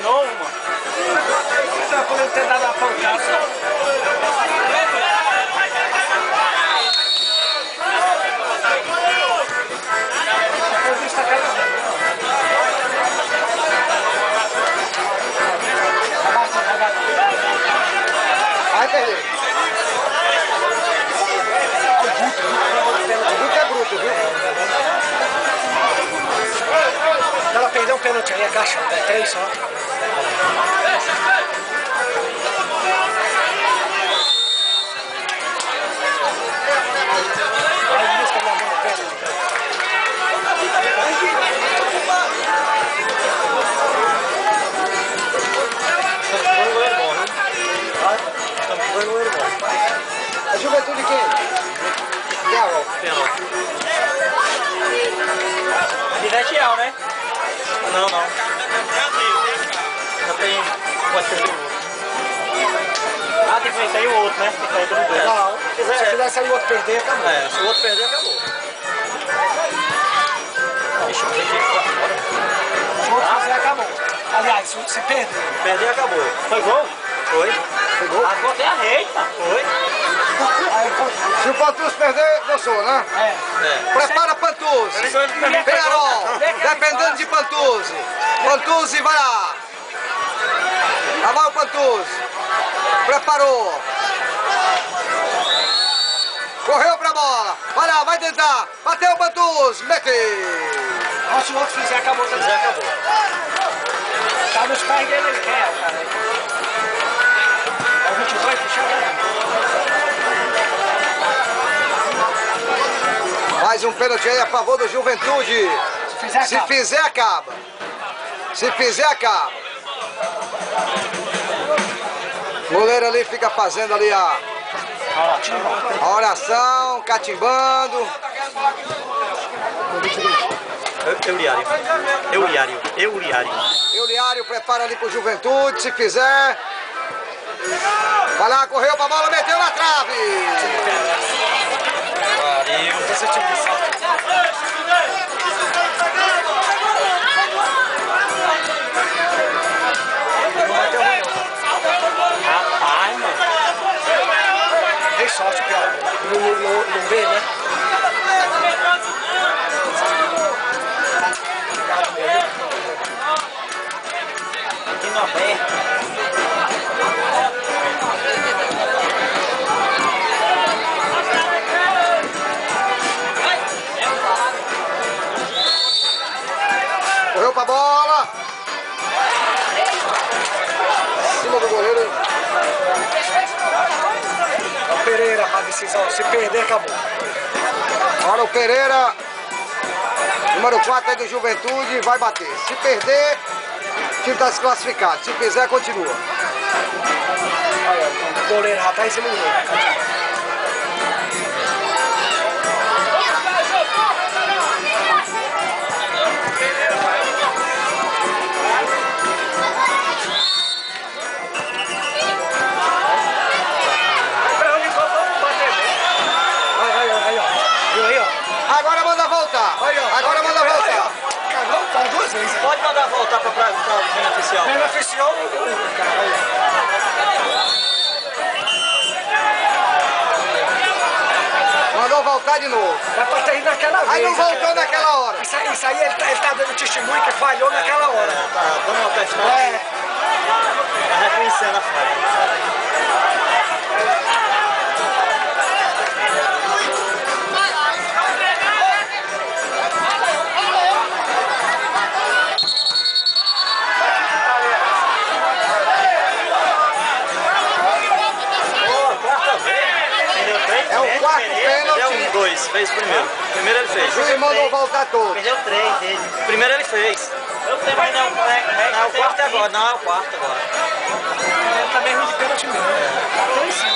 novo, mano. Só por eu ter dado a pancada. Vai perder. O Guto é bruto, viu? Ela perdeu um pênalti aí, agacha, é 3 só. Aí busca minha mão no pênalti. A Juventude quem? Garol. Divertial, né? Não. Já tem. Pode perder o outro. Ah, tem que vencer o outro, né? Tem que sair do dois. Não, se quiser sair o outro perder, acabou. É, se o outro perder, acabou. Ixi, eu pensei que ia ficar fora. Se o outro fizer, acabou. Aliás, se perder. Perder, acabou. Foi gol? Foi. Foi gol? Agora tem a rede, tá? Foi. Se o Pantus perder, dançou, né? É. Prepara Pantuzi. Penarol, dependendo de Pantuzi. Pantuzi, vai lá. Lá vai o Pantuzi. Preparou. Correu pra bola. Vai lá, vai tentar. Bateu o Pantuzi. Mete. Se o outro fizer, acabou também. Acabou. Tá nos pés dele, ele quer, cara. É o 22, puxar, né? Mais um pênalti aí a favor do Juventude. Se fizer, acaba. Se fizer, acaba. O goleiro ali fica fazendo ali a oração, catimbando. Euliário prepara ali pro Juventude, se fizer. Vai lá, correu pra bola, meteu na trave. Esse time de salto. Rapaz, mano. Tem sorte, pior. Não vê, né? Aqui no aberto. Correu pra bola. Em cima do goleiro. O Pereira pra decisão. Se perder, acabou. Agora o Pereira, número 4 aí do Juventude, vai bater. Se perder, o time está desclassificado. Se fizer, continua. Aí, o goleiro já tá em cima do goleiro. Agora manda voltar. Agora manda voltar. Cagou duas vezes. Pode mandar voltar para o treino oficial. Treino oficial. Mandou voltar de novo. Vai pra ter ido naquela vez. Aí não voltou naquela hora. Isso aí ele tá dando testemunho que falhou naquela hora. Tá dando uma testada. Tá reconhecendo a falha. É o quarto pênalti. Dois, fez primeiro. Primeiro ele fez. O juiz mandou voltar todo. Perdeu 3 dele. Primeiro ele fez. Eu sei, mas não, Não, o quarto é agora. Não, é o quarto agora. Ele tá bem ruim de pênalti mesmo. Tá 3 em cima.